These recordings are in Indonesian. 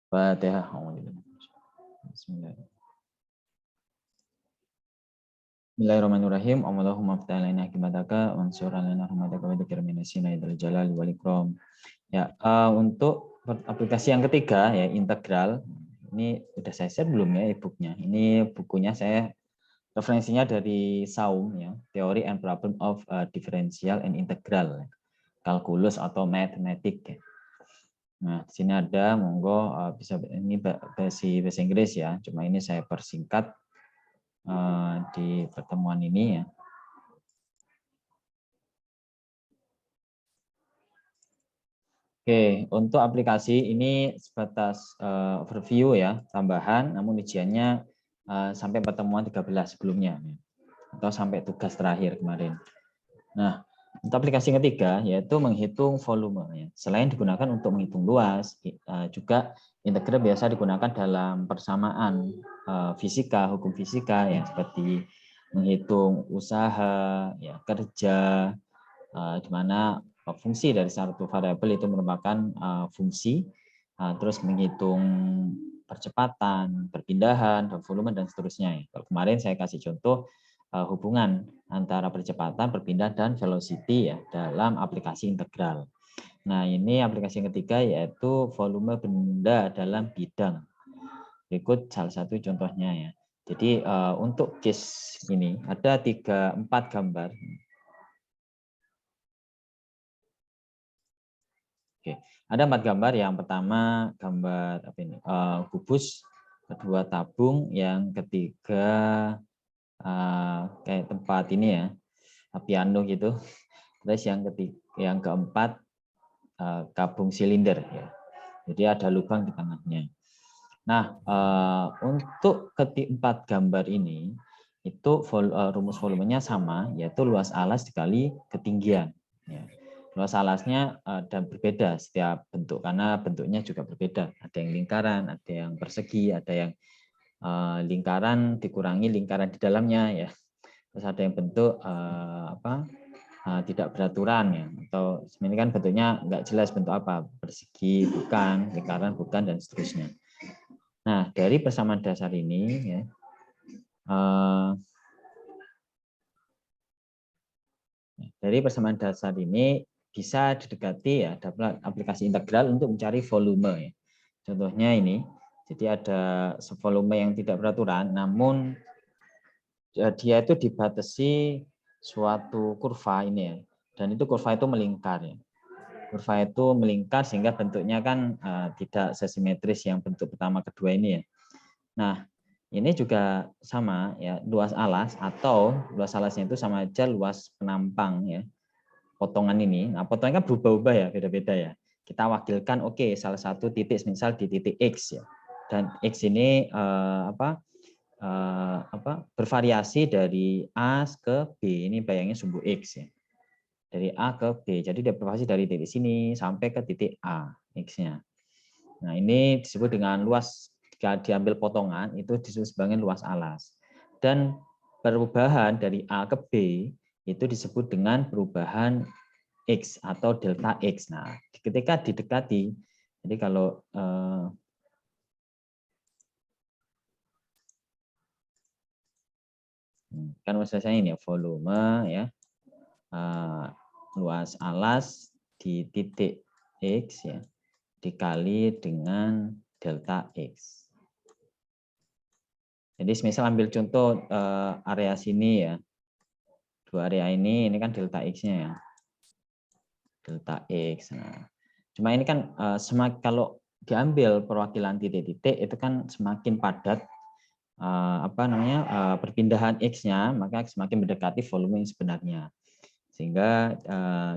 Fatihah. Bismillahirrahmanirrahim. Allahumma ftah alaina hikmataka wansur alaina rahmataka wa dzikra min dzal jalali wal ikram. Ya, untuk aplikasi yang ketiga ya, integral. Ini sudah saya share belum ya e-booknya? Ini bukunya saya referensinya dari Saum ya, Theory and Problem of Differential and Integral, kalkulus atau matematik. Ya. Nah, di sini ada, monggo bisa ini bahasa Inggris ya. Cuma ini saya persingkat di pertemuan ini ya. Oke, untuk aplikasi ini sebatas overview ya, tambahan, namun ujiannya sampai pertemuan 13 sebelumnya, atau sampai tugas terakhir kemarin. Nah, untuk aplikasi ketiga, yaitu menghitung volume. Ya. Selain digunakan untuk menghitung luas, juga integral biasa digunakan dalam persamaan fisika, hukum fisika, ya, seperti menghitung usaha, ya, kerja, di mana fungsi dari satu variabel itu merupakan fungsi, terus menghitung percepatan, perpindahan, volume, dan seterusnya. Kalau kemarin saya kasih contoh hubungan antara percepatan, perpindahan, dan velocity ya dalam aplikasi integral. Nah, ini aplikasi yang ketiga yaitu volume benda dalam bidang. Berikut salah satu contohnya ya. Jadi untuk case ini ada 4 gambar. Oke, ada 4 gambar. Yang pertama gambar apa ini? Kubus, kedua tabung, yang ketiga kayak tempat ini ya, piano gitu. Terus yang keempat gabung silinder ya. Jadi ada lubang di tengahnya. Nah, untuk keempat gambar ini itu rumus volumenya sama, yaitu luas alas dikali ketinggian. Ya. Luas alasnya dan berbeda setiap bentuk karena bentuknya juga berbeda. Ada yang lingkaran, ada yang persegi, ada yang lingkaran dikurangi lingkaran di dalamnya ya. Terus ada yang bentuk tidak beraturan ya, atau ini kan bentuknya nggak jelas bentuk apa, persegi bukan, lingkaran bukan, dan seterusnya. Nah, dari persamaan dasar ini ya, dari persamaan dasar ini bisa didekati ya dapat aplikasi integral untuk mencari volume ya. Contohnya ini, jadi ada volume yang tidak beraturan, namun dia itu dibatasi suatu kurva ini ya, dan itu kurva itu melingkar ya. Kurva itu melingkar sehingga bentuknya kan tidak sesimetris yang bentuk pertama kedua ini ya. Nah, ini juga sama ya, luas alas atau luas alasnya itu sama aja luas penampang ya. Potongan ini, nah potongan kan berubah-ubah ya, beda-beda ya. Kita wakilkan salah satu titik misal di titik X ya. Dan X ini bervariasi dari A ke B, ini bayangin sumbu X ya. Dari A ke B. Jadi dia bervariasi dari titik sini sampai ke titik A X-nya. Nah, ini disebut dengan luas, jika diambil potongan itu disebut sebagai luas alas. Dan perubahan dari A ke B itu disebut dengan perubahan X atau delta X. Nah, ketika didekati, jadi kalau kan maksudnya ini ya, volume ya, luas alas di titik X ya dikali dengan delta X. Jadi misal ambil contoh area sini ya, dua area ini kan delta X-nya ya, delta X. Nah, cuma ini kan kalau diambil perwakilan titik-titik itu kan semakin padat perpindahan X-nya, maka semakin mendekati volume yang sebenarnya. Sehingga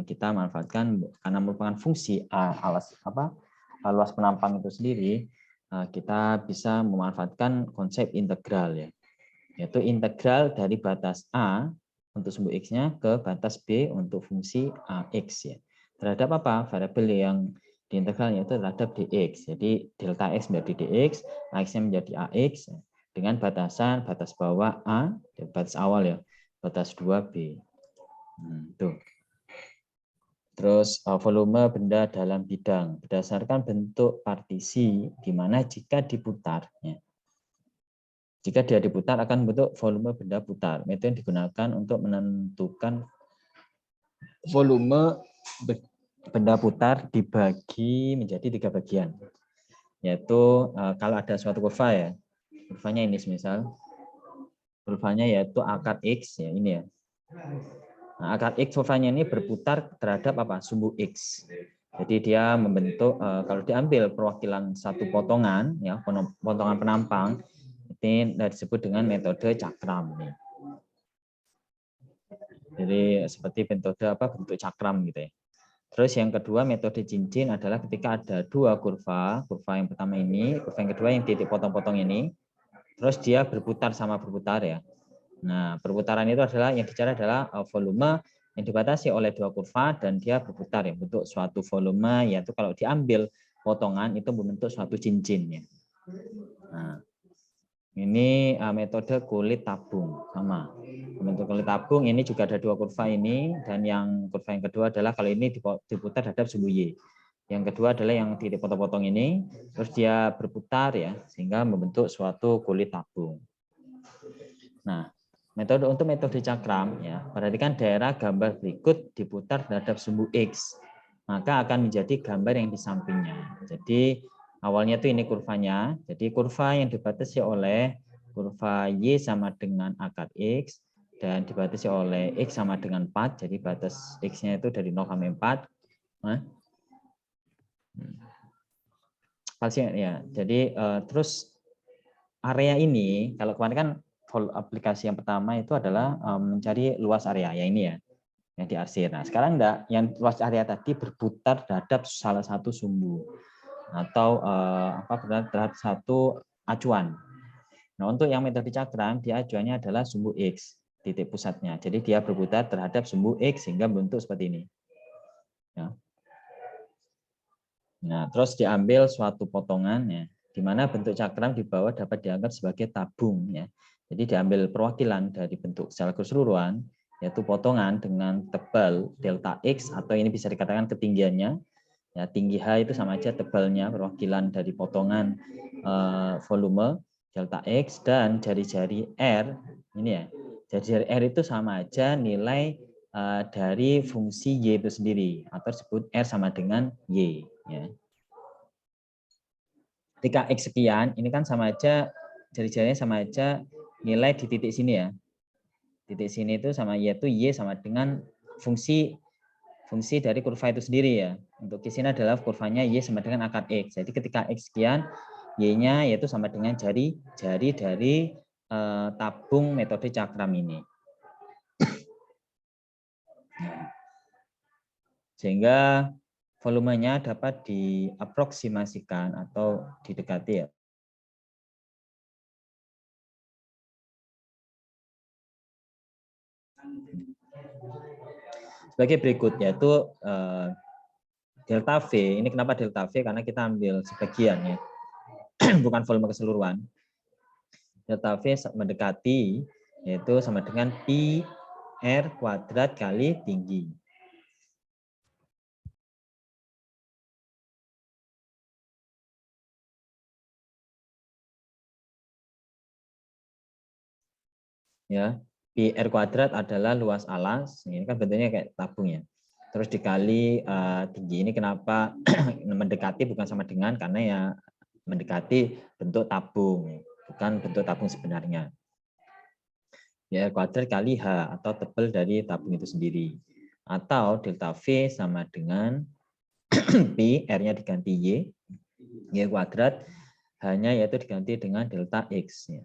kita manfaatkan karena merupakan fungsi luas penampang itu sendiri, kita bisa memanfaatkan konsep integral ya, yaitu integral dari batas A untuk sumbu X-nya ke batas B untuk fungsi AX ya. Terhadap apa? Variabel yang diintegral yaitu terhadap dx. Jadi delta X menjadi dx, AX-nya menjadi AX dengan batas bawah A, batas awal ya, batas 2B. Tuh. Terus volume benda dalam bidang berdasarkan bentuk partisi, di mana jika diputar, ya, jika dia diputar akan bentuk volume benda putar. Metode yang digunakan untuk menentukan volume benda putar dibagi menjadi 3 bagian, yaitu kalau ada suatu kurva ya, kurvanya ini misal, kurvanya yaitu akar X, ya ini ya. Nah, akar X kurvanya ini berputar terhadap apa? Sumbu X. Jadi dia membentuk, kalau diambil perwakilan satu potongan, ya potongan penampang, ini disebut dengan metode cakram. Jadi seperti metode apa? Bentuk cakram gitu ya. Terus yang kedua metode cincin adalah ketika ada dua kurva, kurva yang pertama ini, kurva yang kedua yang titik potong-potong ini, terus dia berputar sama berputar ya. Nah, perputaran itu adalah yang dicari adalah volume yang dibatasi oleh dua kurva dan dia berputar ya, bentuk suatu volume, yaitu kalau diambil potongan itu membentuk suatu cincin ya. Nah, ini metode kulit tabung sama. Bentuk kulit tabung ini juga ada dua kurva ini, dan yang kurva yang kedua adalah kalau ini diputar terhadap sumbu Y. Yang kedua adalah yang titik potong-potong ini, terus dia berputar ya, sehingga membentuk suatu kulit tabung. Nah, untuk metode cakram ya, perhatikan daerah gambar berikut diputar terhadap sumbu X, maka akan menjadi gambar yang di sampingnya. Jadi awalnya itu ini kurvanya, jadi kurva yang dibatasi oleh kurva Y sama dengan akar X dan dibatasi oleh X sama dengan 4, jadi batas X-nya itu dari 0 sampai 4. Nah, ya, jadi terus area ini, kalau kemarin kan aplikasi yang pertama itu adalah mencari luas area, ya ini ya, yang diarsir. Nah, sekarang enggak, yang luas area tadi berputar terhadap salah satu sumbu atau terhadap satu acuan. Nah, untuk yang metode cakram, dia acuannya adalah sumbu X, titik pusatnya. Jadi dia berputar terhadap sumbu X sehingga bentuk seperti ini. Ya. Nah, terus diambil suatu potongan ya, di mana bentuk cakram di bawah dapat dianggap sebagai tabung ya. Jadi diambil perwakilan dari bentuk secara keseluruhan, yaitu potongan dengan tebal delta X, atau ini bisa dikatakan ketinggiannya. Ya, tinggi H itu sama aja tebalnya, perwakilan dari potongan volume delta X, dan jari-jari R ini ya. Jari-jari R itu sama aja nilai dari fungsi Y itu sendiri, atau disebut R sama dengan Y ya. Ketika X sekian, ini kan sama aja, jari-jarinya sama aja nilai di titik sini ya. Titik sini itu sama, yaitu Y sama dengan fungsi dari kurva itu sendiri ya. Untuk di sini adalah kurvanya Y sama dengan akar X. Jadi ketika X sekian, Y-nya yaitu sama dengan jari dari tabung metode cakram ini. Sehingga volumenya dapat diaproksimasikan atau didekati ya. Sebagai berikut, yaitu delta V. Ini kenapa delta V? Karena kita ambil sebagian ya, bukan volume keseluruhan. Delta V mendekati, yaitu sama dengan pi R kuadrat kali tinggi. Ya, pi R kuadrat adalah luas alas, ini kan bentuknya kayak tabung ya. Terus dikali tinggi, ini kenapa mendekati bukan sama dengan, karena ya mendekati bentuk tabung, bukan bentuk tabung sebenarnya. Ya, R kuadrat kali H atau tebal dari tabung itu sendiri. Atau delta V sama dengan pi, R-nya diganti Y kuadrat, hanya yaitu diganti dengan delta X. Ya.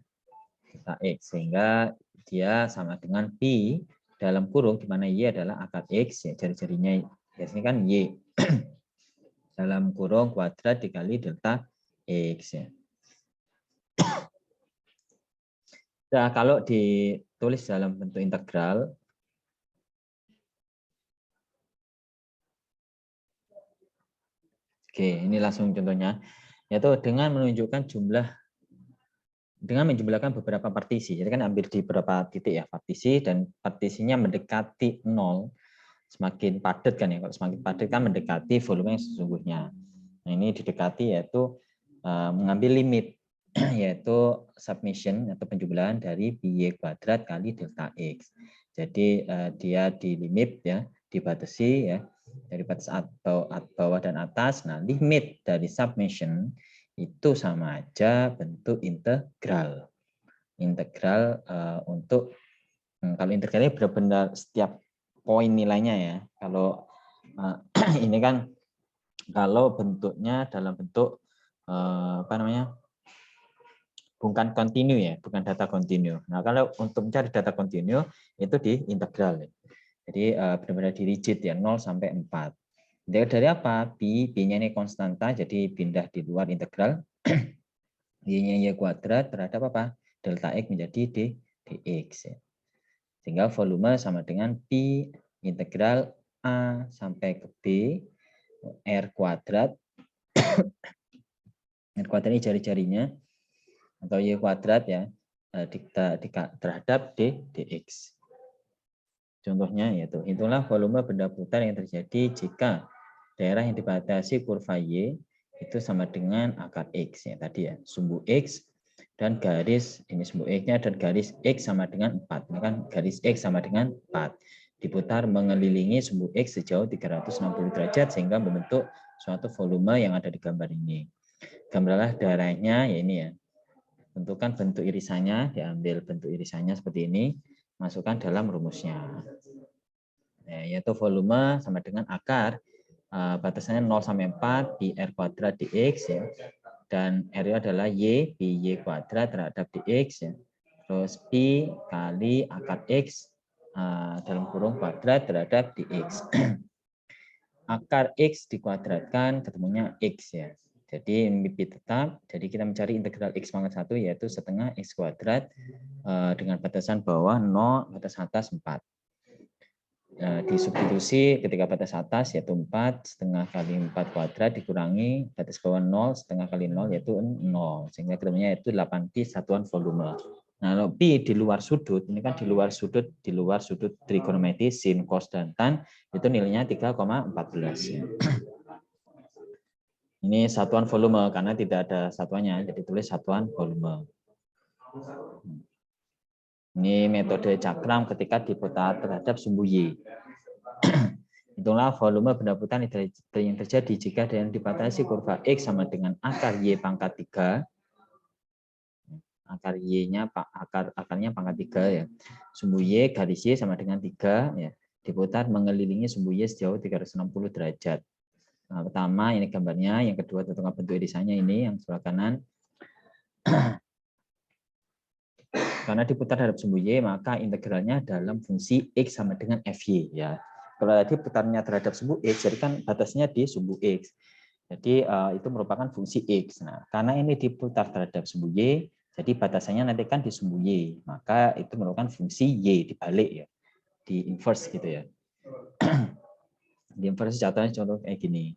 Delta X, sehingga dia sama dengan pi dalam kurung, di mana Y adalah akar X, ya, jari-jarinya biasanya kan Y. Dalam kurung kuadrat dikali delta X. Ya. Nah, kalau ditulis dalam bentuk integral, oke, ini langsung contohnya, yaitu dengan menunjukkan dengan menjumlahkan beberapa partisi. Jadi kan ambil di beberapa titik ya partisi, dan partisinya mendekati 0, semakin padat kan ya. Kalau semakin padat kan mendekati volume yang sesungguhnya. Nah, ini didekati yaitu mengambil limit yaitu submission atau penjumlahan dari BY kuadrat kali delta X. Jadi dia di limit ya, dibatasi ya dari batas bawah dan atas. Nah, limit dari submission itu sama aja bentuk integral. Integral untuk kalau integral ini benar-benar setiap poin nilainya ya. Kalau ini kan kalau bentuknya dalam bentuk apa namanya? Bukan kontinu ya, bukan data kontinu. Nah, kalau untuk mencari data kontinu itu di integral. Jadi benar-benar di rigid ya, 0 sampai 4. Dari apa? B-nya ini konstanta, jadi pindah di luar integral. Y-nya Y kuadrat terhadap apa? Delta X menjadi dx. Ya. Sehingga volume sama dengan P integral A sampai ke B, R kuadrat. R kuadrat ini jari-jarinya, atau Y kuadrat ya, terhadap dx. Contohnya yaitu itulah volume benda putar yang terjadi jika daerah yang dibatasi kurva Y itu sama dengan akar X ya tadi ya, sumbu X dan garis ini sumbu X-nya dan garis X sama dengan 4. Ini kan garis X sama dengan 4. Diputar mengelilingi sumbu X sejauh 360 derajat sehingga membentuk suatu volume yang ada di gambar ini. Gambarlah daerahnya ya ini ya. Tentukan bentuk irisannya, diambil bentuk irisannya seperti ini, masukkan dalam rumusnya. Yaitu volume sama dengan akar, batasannya 0 sampai 4, pi R kuadrat dx, ya. Dan R adalah Y, pi Y kuadrat terhadap dx, ya. Terus pi kali akar X, dalam kurung kuadrat terhadap dx. Akar X dikuadratkan, ketemunya X ya. Jadi pi tetap, jadi kita mencari integral X pangkat 1 yaitu setengah X kuadrat dengan batasan bawah 0, batas atas 4. Disubstitusi ketika batas atas yaitu 4, setengah kali 4 kuadrat dikurangi batas bawah 0, setengah kali 0 yaitu 0. Sehingga ketemunya yaitu 8pi satuan volume. Nah, kalau pi di luar sudut, ini kan di luar sudut trigonometris sin, cos, dan tan, itu nilainya 3,14. Ya. Ini satuan volume karena tidak ada satuannya, jadi tulis satuan volume. Ini metode cakram ketika diputar terhadap sumbu Y. Itulah volume benda putar yang terjadi jika yang dibatasi kurva X sama dengan akar Y pangkat 3. Akar Y-nya akarnya pangkat 3 ya. Sumbu Y garis Y sama dengan 3 ya. Diputar mengelilingi sumbu Y sejauh 360 derajat. Nah, pertama ini gambarnya, yang kedua tentukan bentuk irisannya ini yang sebelah kanan. Karena diputar terhadap sumbu Y, maka integralnya dalam fungsi X sama dengan FY ya. Kalau tadi putarnya terhadap sumbu X, jadi kan batasnya di sumbu X. Jadi itu merupakan fungsi X. Nah, karena ini diputar terhadap sumbu Y, jadi batasannya nanti kan di sumbu Y, maka itu merupakan fungsi Y dibalik ya, di inverse gitu ya. Di inverse contoh kayak gini.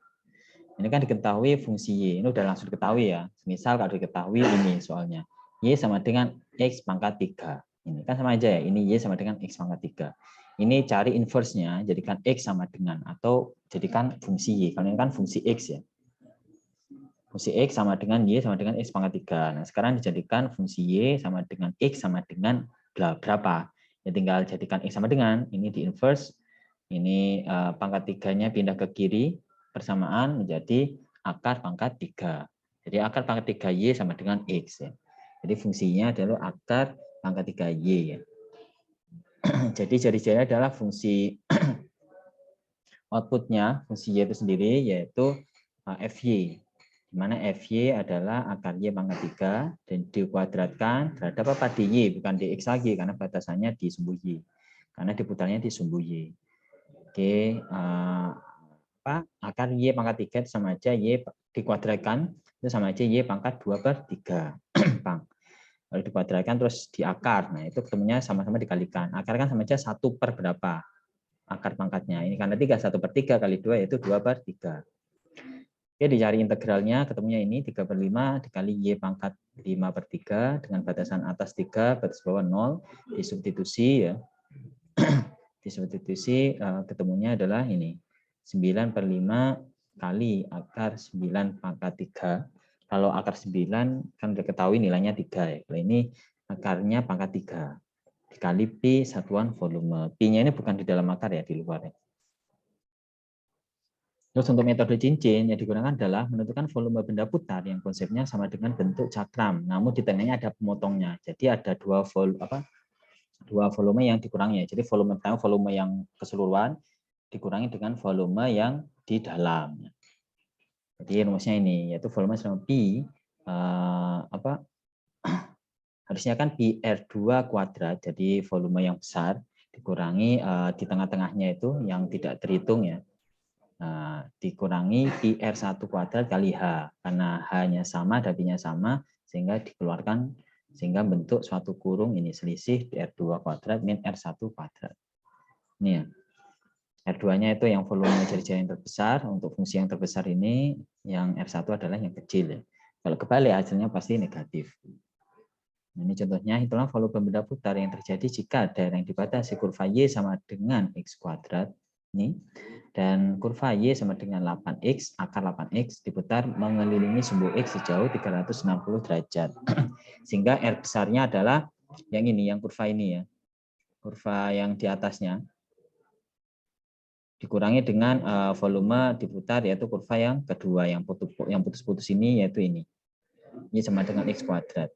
Ini kan diketahui fungsi Y, ini udah langsung diketahui ya. Misal kalau diketahui ini soalnya, Y sama dengan X pangkat 3. Ini kan sama aja ya, ini Y sama dengan X pangkat 3. Ini cari inverse-nya, jadikan X sama dengan, atau jadikan fungsi Y. Kalau ini kan fungsi X ya. Fungsi X sama dengan Y sama dengan X pangkat 3. Nah, sekarang dijadikan fungsi Y sama dengan X sama dengan berapa. Ya tinggal jadikan X sama dengan, ini di inverse, ini pangkat 3-nya pindah ke kiri, persamaan menjadi akar pangkat 3. Jadi akar pangkat 3Y sama dengan X. Ya. Jadi fungsinya adalah akar pangkat 3Y. Ya. Jadi jari-jari adalah fungsi outputnya, fungsi Y itu sendiri, yaitu FY. Di mana FY adalah akar Y pangkat 3 dan dikuadratkan terhadap apa? DY, bukan DX lagi, karena batasannya di sumbu Y. Karena diputarnya di sumbu Y. Oke, akar Y pangkat 3 itu sama aja Y dikuadratkan, itu sama aja Y pangkat 2/3. Kalau dikuadratkan terus di akar, nah itu ketemunya sama-sama dikalikan. Akar kan sama aja 1 per berapa? Akar pangkatnya. Ini karena 3, 1/3 kali 2 yaitu 2/3. Oke, dicari integralnya, ketemunya ini 3/5 dikali Y pangkat 5/3 dengan batasan atas 3, batas bawah 0, disubstitusi ya. Disubstitusi ketemunya adalah ini. 9/5 kali akar 9 pangkat 3. Kalau akar 9 kan udah ketahui nilainya 3 ya. Kalau ini akarnya pangkat 3. Dikali Pi satuan volume. Pi-nya ini bukan di dalam akar ya, di luar ya. Terus untuk metode cincin yang digunakan adalah menentukan volume benda putar yang konsepnya sama dengan bentuk cakram, namun di tengahnya ada pemotongnya. Jadi ada dua volume yang dikurangi. Jadi volume pertama volume yang keseluruhan dikurangi dengan volume yang di dalam. Jadi rumusnya ini yaitu volume sama pi harusnya kan pi R2 kuadrat, jadi volume yang besar dikurangi di tengah-tengahnya itu yang tidak terhitung ya. Nah, dikurangi pi R1 kuadrat kali H, karena H-nya sama, pi-nya sama, sehingga dikeluarkan, sehingga bentuk suatu kurung ini selisih R2 kuadrat min R1 kuadrat. Ini ya. R2-nya itu yang volume jari-jari yang terbesar, untuk fungsi yang terbesar ini, yang R1 adalah yang kecil. Ya. Kalau kebalik, hasilnya pasti negatif. Ini contohnya, itulah volume benda putar yang terjadi jika daerah yang dibatasi kurva Y sama dengan X kuadrat, ini, dan kurva Y sama dengan 8X, akar 8X diputar mengelilingi sumbu X sejauh 360 derajat. Sehingga R besarnya adalah yang ini, yang kurva ini ya. Kurva yang di atasnya. Dikurangi dengan volume diputar, yaitu kurva yang kedua, yang putus-putus ini, yaitu ini. Ini sama dengan X kuadrat.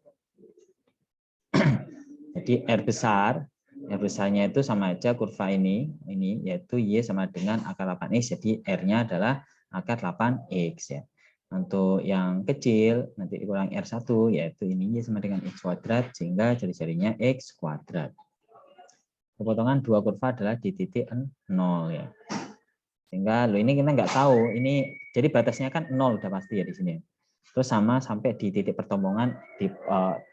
Jadi R besarnya itu sama aja kurva ini yaitu Y sama dengan akar 8X, jadi R-nya adalah akar 8X ya. Untuk yang kecil nanti dikurang R1 yaitu ini Y sama dengan X kuadrat, sehingga jari-jarinya X kuadrat. Kepotongan dua kurva adalah di titik 0 ya. Sehingga ini kita nggak tahu, ini jadi batasnya kan 0 udah pasti ya di sini. Terus sama sampai di titik pertemuan di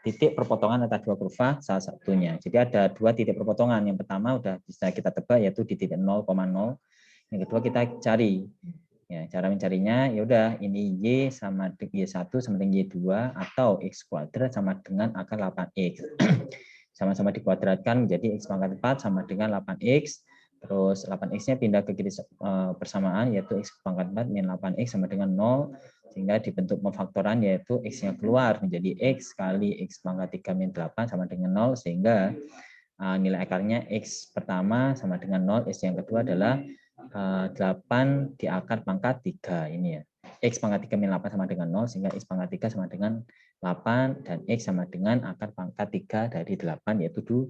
titik perpotongan antara dua kurva salah satunya. Jadi ada dua titik perpotongan. Yang pertama udah bisa kita tebak yaitu di titik 0,0. Yang kedua kita cari. Ya, cara mencarinya ya udah ini Y sama Y1 sama dengan Y2 atau X kuadrat sama dengan akar 8X. Sama-sama dikuadratkan menjadi X pangkat 4 sama dengan 8X. Terus 8X-nya pindah ke kiri persamaan yaitu X pangkat 4 min 8X sama dengan 0. Sehingga dibentuk pemfaktoran yaitu X-nya keluar menjadi X kali X pangkat 3 min 8 sama dengan 0. Sehingga nilai akarnya X pertama sama dengan 0. X yang kedua adalah 8 di akar pangkat 3. Ini ya. X pangkat 3 min 8 sama dengan 0. Sehingga X pangkat 3 sama dengan 8. Dan X sama dengan akar pangkat 3 dari 8 yaitu 2.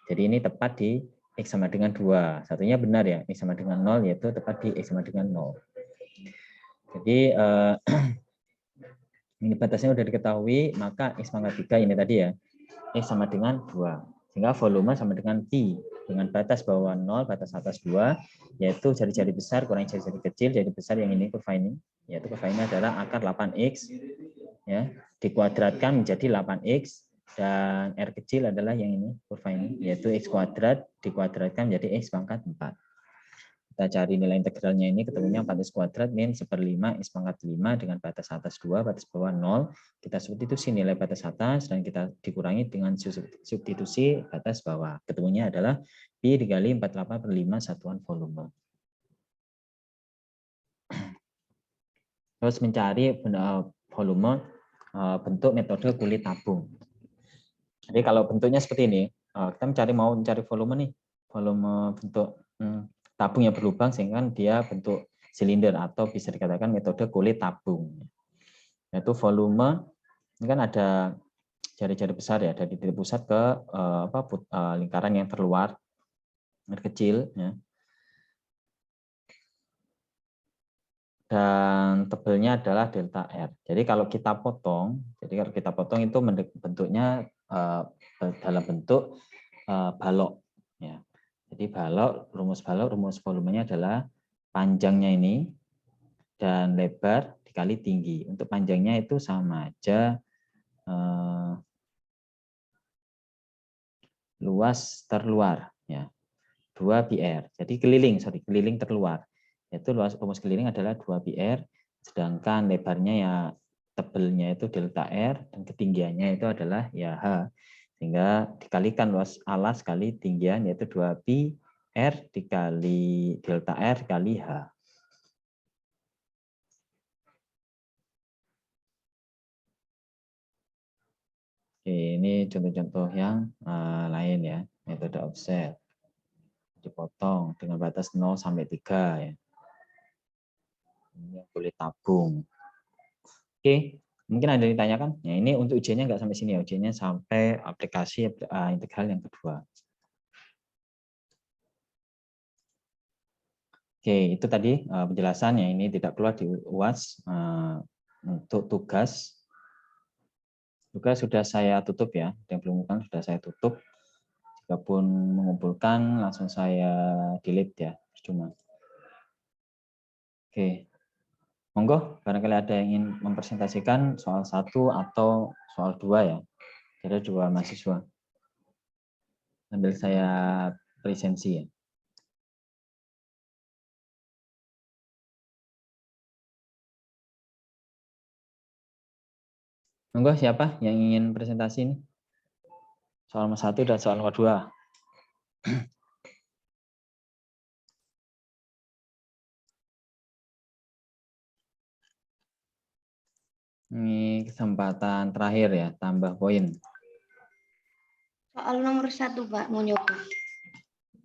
Jadi ini tepat di X sama dengan 2. Satunya benar ya. X sama dengan 0 yaitu tepat di X sama dengan 0. Jadi ini batasnya sudah diketahui, maka X pangkat 3 ini tadi ya, X sama dengan 2. Sehingga volume sama dengan Pi. Dengan batas bawah 0, batas atas 2, yaitu jari-jari besar kurang jari-jari kecil, jari besar yang ini, kurva ini. Yaitu kurva ini adalah akar 8X, ya, dikuadratkan menjadi 8X, dan R kecil adalah yang ini, kurva ini, yaitu X kuadrat dikuadratkan menjadi X pangkat 4. Kita cari nilai integralnya ini, ketemunya 4X kuadrat min 1/5 X pangkat 5 dengan batas atas 2, batas bawah 0. Kita substitusi nilai batas atas dan kita dikurangi dengan substitusi batas bawah. Ketemunya adalah Pi dikali 48/5 satuan volume. Terus mencari volume bentuk metode kulit tabung. Jadi kalau bentuknya seperti ini, kita mau mencari volume nih, volume bentuk tabung yang berlubang sehingga dia bentuk silinder atau bisa dikatakan metode kulit tabung. Yaitu volume ini kan ada jari-jari besar ya dari titik pusat ke lingkaran yang terluar kecil ya. Dan tebelnya adalah delta R. Jadi kalau kita potong itu bentuknya dalam bentuk balok ya. Jadi rumus volumenya adalah panjangnya ini dan lebar dikali tinggi. Untuk panjangnya itu sama aja luas terluar ya. 2 πr. Jadi keliling terluar. Yaitu rumus keliling adalah 2 πr, sedangkan lebarnya ya tebelnya itu delta R dan ketinggiannya itu adalah ya H. Sehingga dikalikan luas alas kali tinggian yaitu 2 pi R dikali delta R kali H. Oke, ini contoh-contoh yang lain ya, metode offset. Dipotong dengan batas 0 sampai 3 ya. Ini yang boleh tabung. Oke, mungkin ada yang ditanyakan. Ya, ini untuk ujiannya nggak sampai sini ya, ujiannya sampai aplikasi integral yang kedua. Oke, itu tadi penjelasannya. Ini tidak keluar di UAS. Untuk tugas sudah saya tutup ya. Yang belum kan sudah saya tutup. Jikapun mengumpulkan, langsung saya delete ya. Cuma. Oke. Monggo, barangkali ada yang ingin mempresentasikan soal 1 atau soal 2 ya. Ada 2 mahasiswa. Sambil saya presensi ya. Monggo, siapa yang ingin presentasi ini? Soal nomor 1 dan soal nomor 2. Ini kesempatan terakhir ya, tambah poin. Soal nomor 1, Pak, mau nyoba.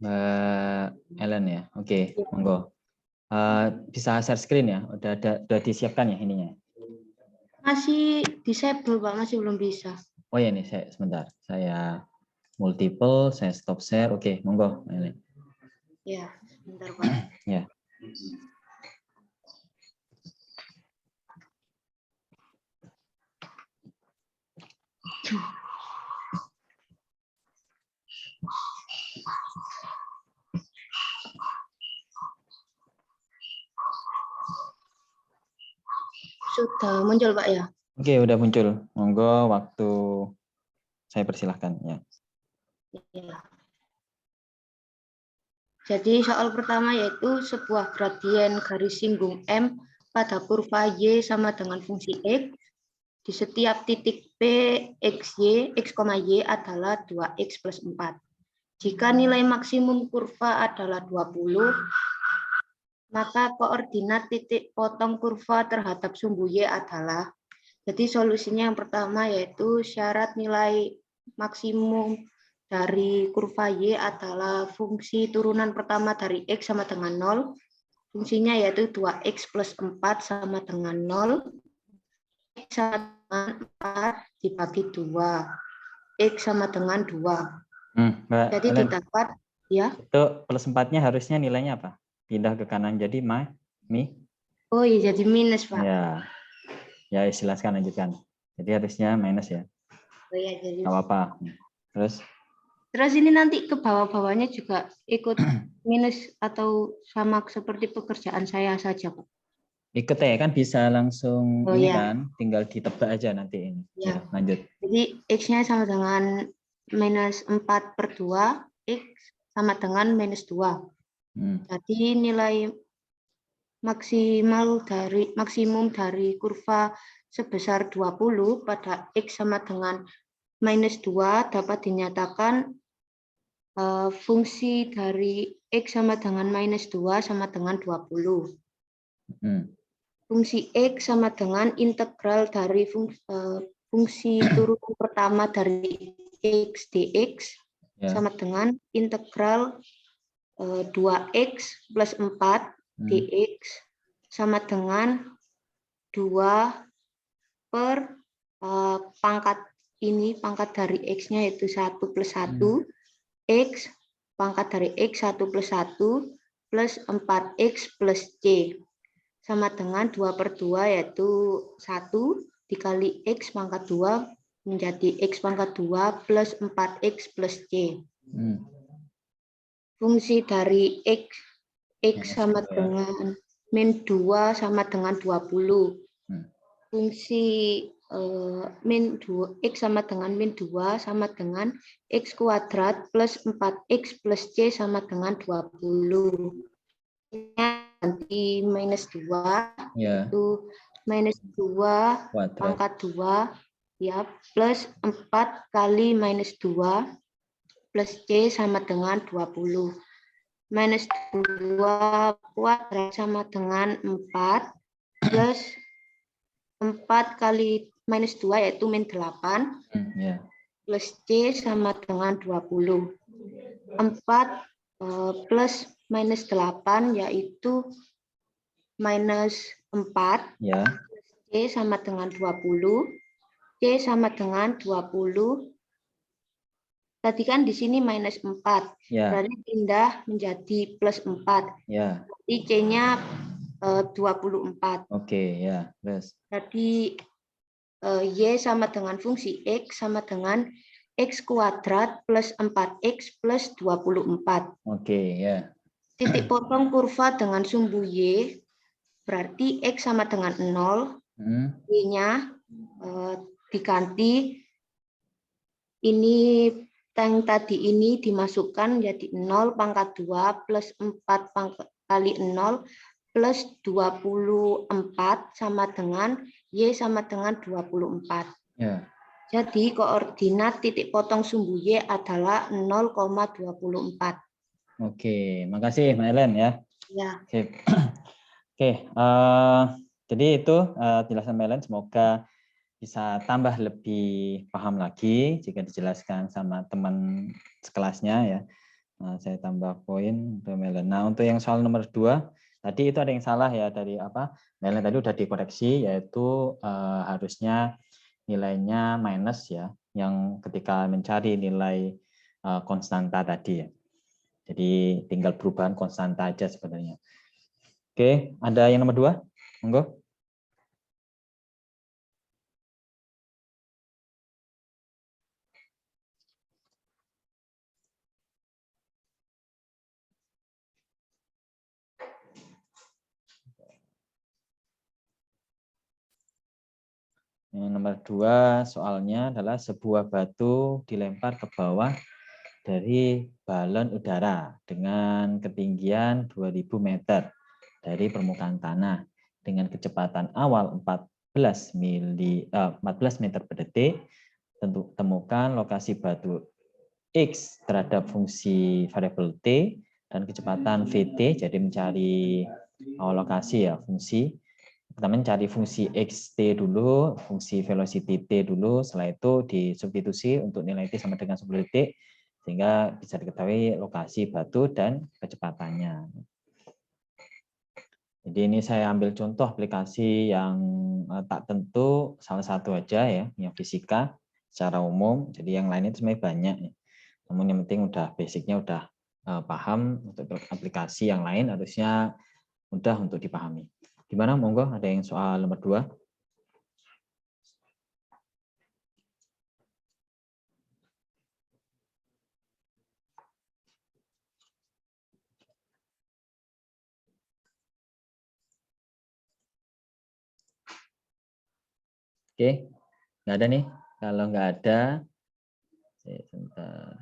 Mbak Ellen ya, oke, monggo. Bisa share screen ya, udah disiapkan ya ininya. Masih disable, Pak, masih belum bisa. Oh ya nih, saya sebentar, saya multiple, saya stop share, oke, monggo. Ya, sebentar, Pak. Ya. Sudah muncul, Pak, ya? Oke, udah muncul. Monggo, waktu saya persilahkan ya. Ya. Jadi soal pertama yaitu sebuah gradien garis singgung M pada kurva Y sama dengan fungsi X. Di setiap titik P, X, Y adalah 2X plus 4. Jika nilai maksimum kurva adalah 20, maka koordinat titik potong kurva terhadap sumbu Y adalah, jadi solusinya yang pertama yaitu syarat nilai maksimum dari kurva Y adalah fungsi turunan pertama dari X sama dengan 0. Fungsinya yaitu 2X plus 4 sama dengan 0. X sama dengan 4 dibagi 2. X sama dengan 2. Mbak Jadi Ellen, didapat, ya. itu plus 4-nya harusnya nilainya apa? Pindah ke kanan jadi mi? Oh iya, jadi minus, Pak. Ya silakan lanjutkan. Jadi harusnya minus ya. Oh iya, jadi. Nggak apa-apa. Terus ini nanti ke bawah-bawahnya juga ikut minus atau sama seperti pekerjaan saya saja, Pak? Ikut ya kan bisa langsung Oh, ini ya. kan, tinggal ditebak aja nanti ini. Ya, lanjut. Jadi X-nya sama dengan minus 4/2, X sama dengan minus 2. Jadi nilai maksimum dari kurva sebesar 20 pada X sama dengan minus 2 dapat dinyatakan fungsi dari X sama dengan minus 2 sama dengan 20. Fungsi X sama dengan integral dari fungsi turunan pertama dari X dx sama dengan integral 2X plus 4 dx sama dengan 2 per pangkat ini, pangkat dari X-nya yaitu 1 plus 1, X, pangkat dari X 1 plus 1, plus 4X plus C. Sama dengan 2/2 yaitu 1 dikali X pangkat 2 menjadi X pangkat 2 plus 4X plus C. Fungsi dari X sama dengan min 2 sama dengan 20. Fungsi min 2, X sama dengan min 2 sama dengan X kuadrat plus 4X plus C sama dengan 20. Nanti minus 2, itu minus 2 pangkat 2, ya, plus 4 kali minus 2 plus C sama dengan 20. minus 2 kuadrat sama dengan 4 plus 4 kali minus 2 yaitu min 8 plus C sama dengan 20. 4 plus minus 8 yaitu minus 4. Ya. C sama dengan 20. C sama dengan 20. Tadi kan di sini minus 4. Ya. Berarti pindah menjadi plus 4. Ya. Jadi C-nya 24. Oke, ya. Terus. Jadi Y sama dengan fungsi X sama dengan X kuadrat plus 4X plus 24. Oke, ya. Titik potong kurva dengan sumbu Y berarti X sama dengan 0. Y-nya diganti. Ini yang tadi ini dimasukkan jadi 0 pangkat 2 plus 4 kali 0 plus 24 sama dengan Y sama dengan 24. Ya. Jadi koordinat titik potong sumbu Y adalah 0,24. Oke, makasih Mbak Ellen ya. Ya. Oke, jadi itu penjelasan Mbak Ellen. Semoga bisa tambah lebih paham lagi jika dijelaskan sama teman sekelasnya ya. Saya tambah poin untuk Mbak Ellen. Nah, untuk yang soal nomor 2, tadi itu ada yang salah ya dari apa? Mbak Ellen tadi udah dikoreksi, yaitu harusnya nilainya minus ya, yang ketika mencari nilai konstanta tadi ya. Jadi tinggal perubahan konstanta aja sebenarnya. Oke, ada yang nomor 2? Monggo. Yang nomor 2 soalnya adalah sebuah batu dilempar ke bawah dari balon udara dengan ketinggian 2000 meter dari permukaan tanah dengan kecepatan awal 14 meter per detik. Temukan lokasi batu X terhadap fungsi variabel T dan kecepatan VT. Jadi mencari lokasi ya fungsi. Pertama mencari fungsi xt dulu, fungsi velocity t dulu, setelah itu disubstitusi untuk nilai t sama dengan 10 detik, sehingga bisa diketahui lokasi batu dan kecepatannya. Jadi ini saya ambil contoh aplikasi yang tak tentu, salah satu aja ya, yang fisika secara umum, jadi yang lainnya sebenarnya banyak. Namun yang penting udah basicnya udah paham, untuk aplikasi yang lain harusnya mudah untuk dipahami. Gimana, monggo ada yang soal nomor 2? Oke, nggak ada nih. Kalau nggak ada, sebentar.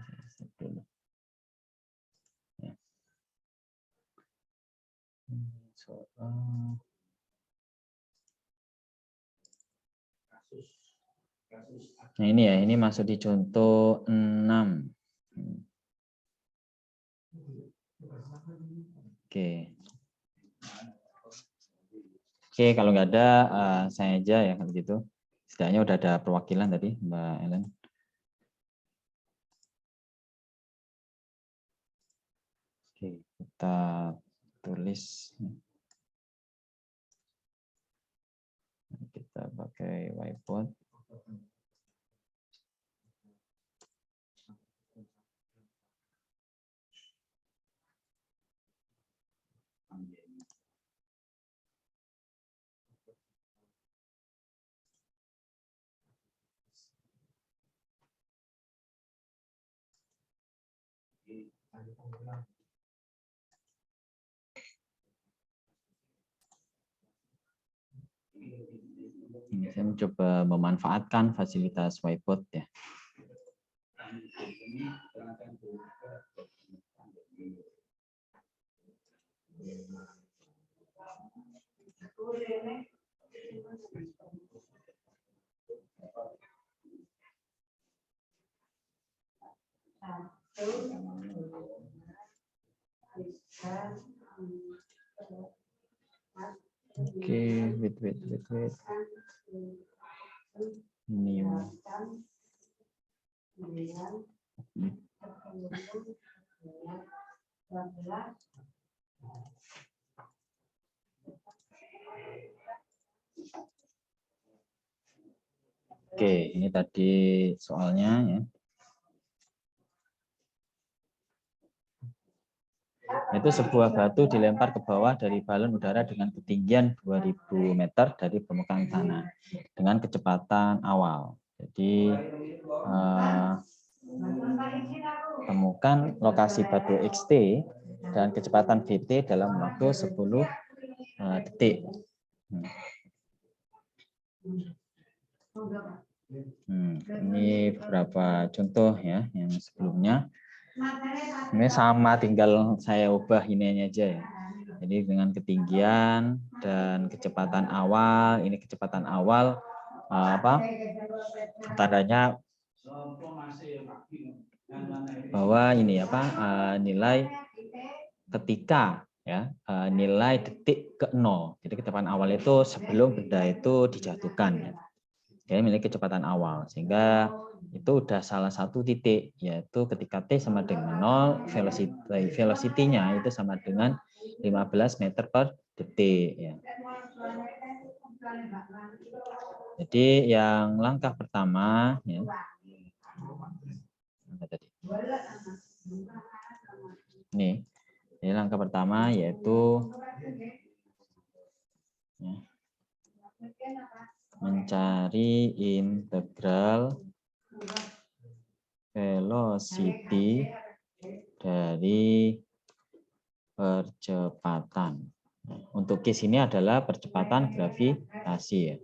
Nah ini ya, ini masuk di contoh 6. Oke. Oke, kalau nggak ada, saya aja ya kalau gitu. Setidaknya udah ada perwakilan tadi, Mbak Ellen. Oke, kita tulis. Kita pakai whiteboard. Ini saya mencoba memanfaatkan fasilitas whiteboard ya. New. Oke, ini tadi soalnya ya. Itu sebuah batu dilempar ke bawah dari balon udara dengan ketinggian 2000 meter dari permukaan tanah dengan kecepatan awal. Jadi temukan lokasi batu XT dan kecepatan VT dalam waktu 10 detik. Ini beberapa contoh ya yang sebelumnya. Ini sama, tinggal saya ubah ini aja ya. Jadi dengan ketinggian dan kecepatan awal, ini kecepatan awal tandanya bahwa ini nilai ketika ya nilai detik ke 0. Jadi kecepatan awal itu sebelum benda itu dijatuhkan. Ya, memiliki kecepatan awal, sehingga itu udah salah satu titik, yaitu ketika T sama dengan 0, velocity-nya itu sama dengan 15 meter per detik. Ya. Jadi yang langkah pertama, ya, ini langkah pertama yaitu ya, mencari integral velocity dari percepatan. Untuk case ini adalah percepatan gravitasi ya.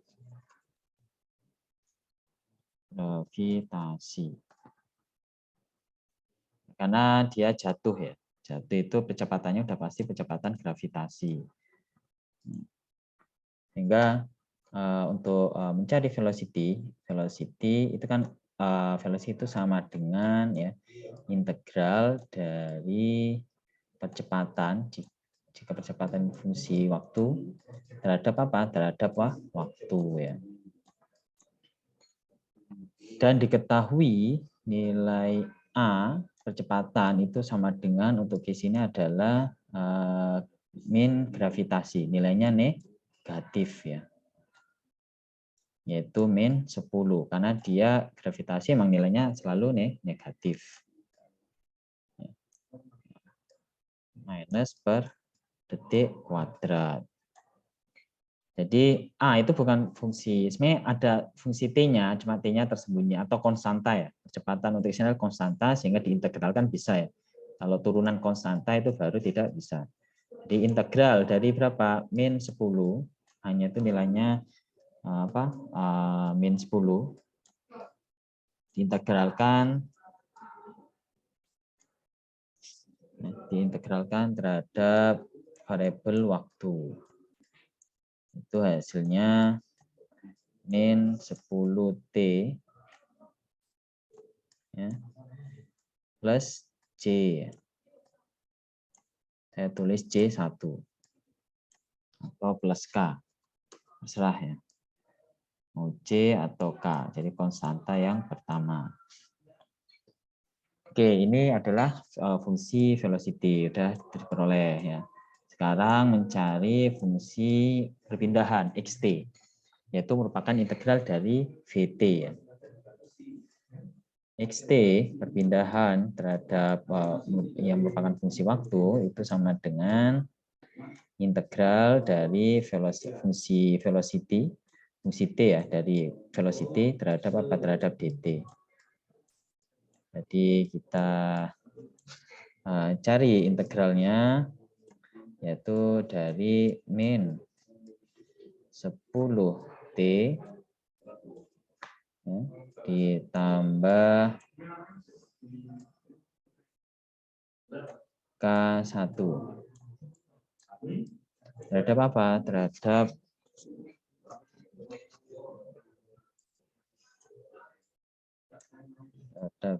Gravitasi. Karena dia jatuh ya. Jatuh itu percepatannya udah pasti percepatan gravitasi. Sehingga untuk mencari velocity itu kan velocity itu sama dengan ya integral dari percepatan jika percepatan fungsi waktu terhadap apa? Terhadap waktu ya. Dan diketahui nilai A percepatan itu sama dengan untuk case ini adalah min gravitasi, nilainya negatif ya. Yaitu min 10 karena dia gravitasi emang nilainya selalu negatif. Minus per detik kuadrat. Jadi A itu bukan fungsi, sebenarnya ada fungsi T-nya, cuma T-nya tersembunyi atau konstanta ya. Percepatan untuk isinya konstanta sehingga diintegralkan bisa ya. Kalau turunan konstanta itu baru tidak bisa. Jadi integral dari berapa? Min 10, hanya itu nilainya min 10 diintegralkan terhadap variabel waktu. Itu hasilnya min 10T ya, plus C. Saya tulis C1 atau plus K. Terserah ya. Mau C atau K, jadi konstanta yang pertama. Oke, ini adalah fungsi velocity, sudah diperoleh ya. Sekarang mencari fungsi perpindahan xt, yaitu merupakan integral dari vt ya. Xt perpindahan terhadap yang merupakan fungsi waktu itu sama dengan integral dari fungsi velocity fungsi t ya, dari velocity terhadap apa? Terhadap dt. Jadi kita cari integralnya, yaitu dari min 10T ya, ditambah K1. Terhadap apa? Terhadap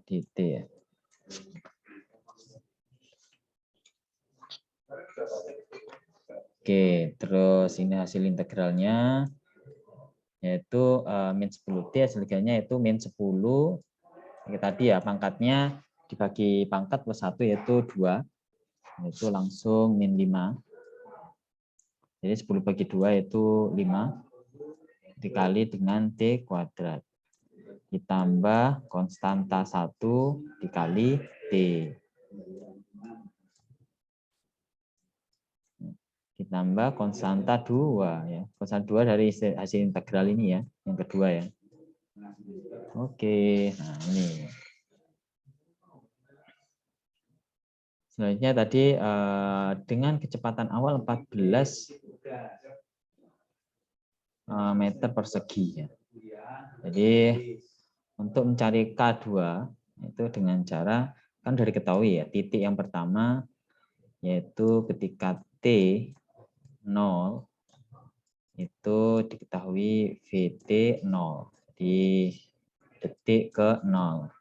dt ya. Oke, terus ini hasil integralnya yaitu min 10T, hasilnya itu min 10. Ini tadi ya pangkatnya dibagi pangkat plus 1 yaitu 2. Itu langsung min 5. Jadi 10 bagi 2 itu 5 dikali dengan T kuadrat. Ditambah konstanta 1 dikali T. Ditambah konstanta 2 ya. Konstanta 2 dari hasil integral ini ya, yang kedua ya. Oke, nah ini. Selanjutnya tadi dengan kecepatan awal 14 meter persegi ya. Jadi untuk mencari K2 itu dengan cara kan dari ketahui ya, titik yang pertama yaitu ketika T 0 itu diketahui VT 0. Jadi detik ke 0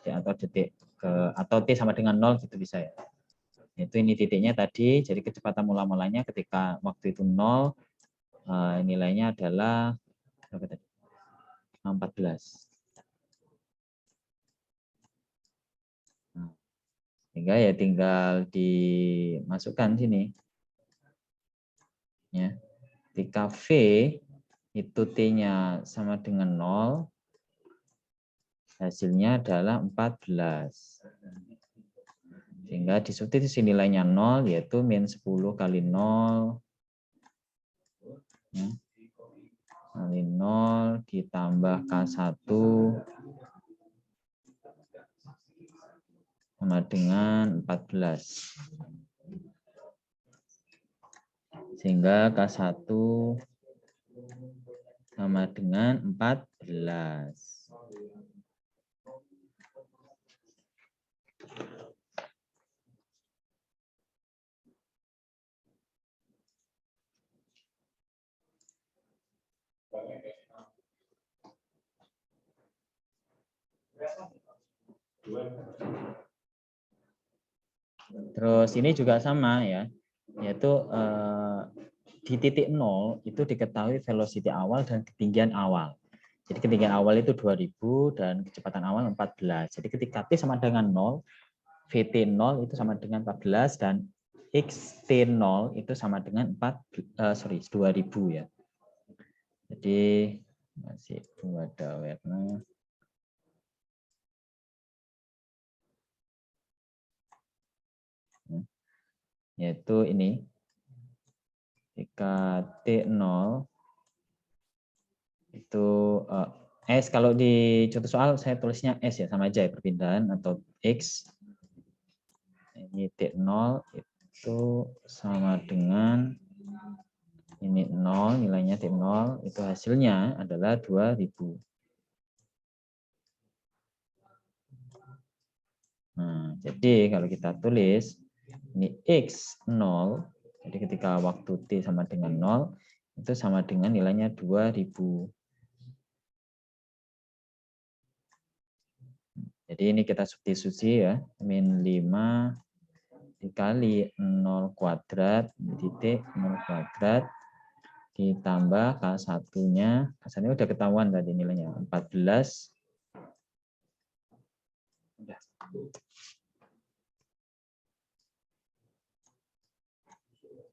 atau detik ke atau T sama dengan 0 gitu bisa ya. Itu ini titiknya tadi, jadi kecepatan mula-mulanya ketika waktu itu 0 nilainya adalah 14. Nah, sehingga ya tinggal dimasukkan sini. Ya. Ketika V itu T-nya sama dengan 0, hasilnya adalah 14. Sehingga disubstitusi nilainya 0, yaitu min 10 kali 0. Ya. Kali 0 ditambah K1 sama dengan 14. Sehingga K1 sama dengan 14. Terus ini juga sama ya, yaitu di titik 0 itu diketahui velocity awal dan ketinggian awal. Jadi ketinggian awal itu 2000 dan kecepatan awal 14. Jadi ketika T sama dengan 0, VT 0 itu sama dengan 14 dan XT 0 itu sama dengan 2000 ya. Jadi masih ada warna. Yaitu ini. Jika T0 itu S, kalau di contoh soal saya tulisnya S ya, sama aja ya, perpindahan atau X. Ini T0 itu sama dengan ini 0, nilainya T0, itu hasilnya adalah 2000. Nah, jadi kalau kita tulis ini X0, jadi ketika waktu T sama dengan 0, itu sama dengan nilainya 2000. Jadi ini kita substitusi ya, min 5 dikali 0 kuadrat, titik 0 kuadrat, ditambah K1-nya, K1-nya udah ketahuan tadi nilainya, 14.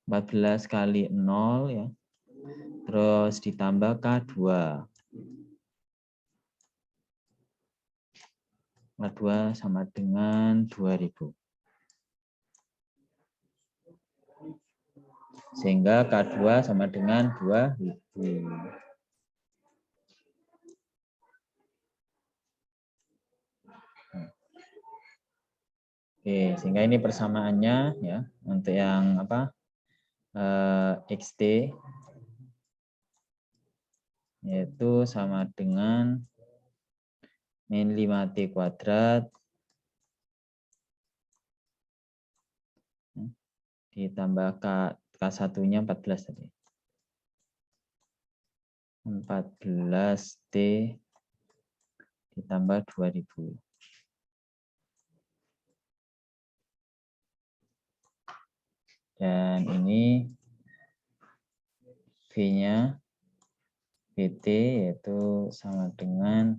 14 kali 0 ya. Terus ditambah K2. K2 sama dengan 2000. Sehingga K2 sama dengan 2000. Oke, sehingga ini persamaannya ya untuk yang apa? XT yaitu sama dengan min 5T kuadrat ditambah K1-nya 14 tadi. 14T ditambah 2000. Dan ini V-nya VT yaitu sama dengan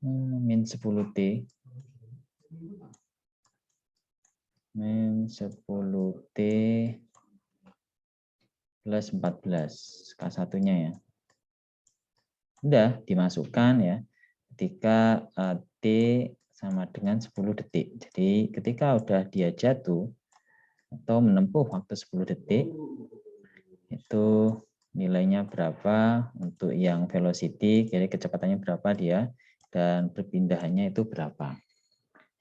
min 10T min 10T plus 14 K1-nya ya. Udah dimasukkan ya ketika T sama dengan 10 detik. Jadi ketika udah dia jatuh atau menempuh waktu 10 detik itu nilainya berapa untuk yang velocity, jadi kecepatannya berapa dia dan perpindahannya itu berapa.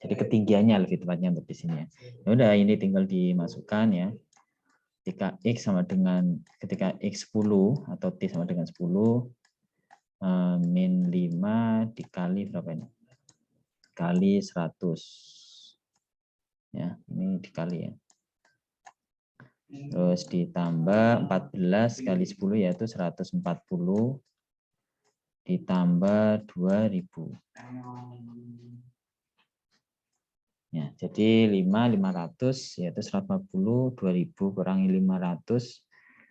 Jadi ketinggiannya lebih tepatnya untuk di sini. Ya udah ini tinggal dimasukkan ya. Ketika X sama dengan ketika X 10 atau T sama dengan 10 min 5 dikali berapa ini? Kali 100. Ya, ini dikali ya. Terus ditambah 14 kali 10 yaitu 140 ditambah 2000. Ya, jadi 500 yaitu 140, 2000 kurangi 500,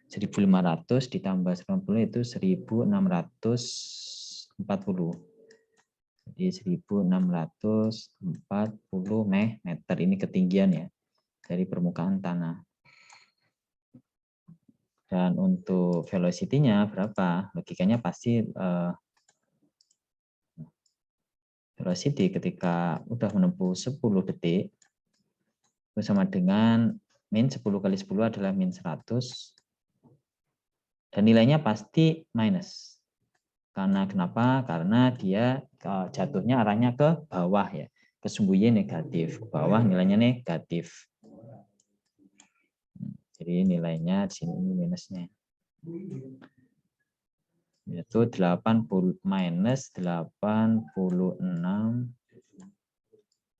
1500 ditambah 90 itu 1640. Jadi 1640 meter ini ketinggian ya dari permukaan tanah. Dan untuk velocity-nya berapa? Logikanya pasti velocity ketika udah menempuh 10 detik itu sama dengan min 10 kali 10 adalah min 100 dan nilainya pasti minus. Karena kenapa? Karena dia jatuhnya arahnya ke bawah ya. Ke sumbu Y negatif, ke bawah nilainya negatif. Jadi nilainya di sini minusnya. Yaitu 80 minus 86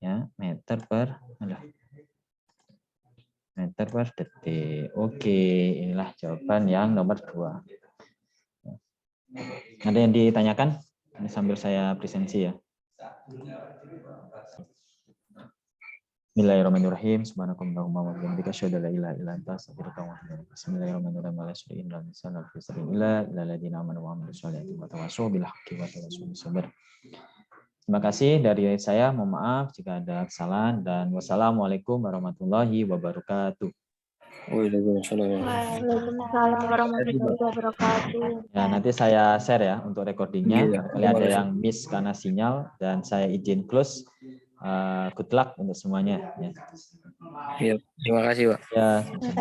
ya meter per detik. Oke, inilah jawaban yang nomor 2. Ada yang ditanyakan? Ini sambil saya presentasi ya. Bismillahirrahmanirrahim. Subhanakallahumma wa bihamdika asyhadu an la ilaha illa anta astaghfiruka wa atubu ilaik. Bismillahirrahmanirrahim. Terima kasih dari saya. Mohon maaf jika ada kesalahan dan wassalamualaikum warahmatullahi wabarakatuh. Waalaikumsalam warahmatullahi wabarakatuh. Ya, nanti saya share ya untuk recordingnya. Iya, Kali ada yang miss karena sinyal dan saya izin close. Good luck untuk semuanya. Ya. Iya, terima kasih, Pak. Ya,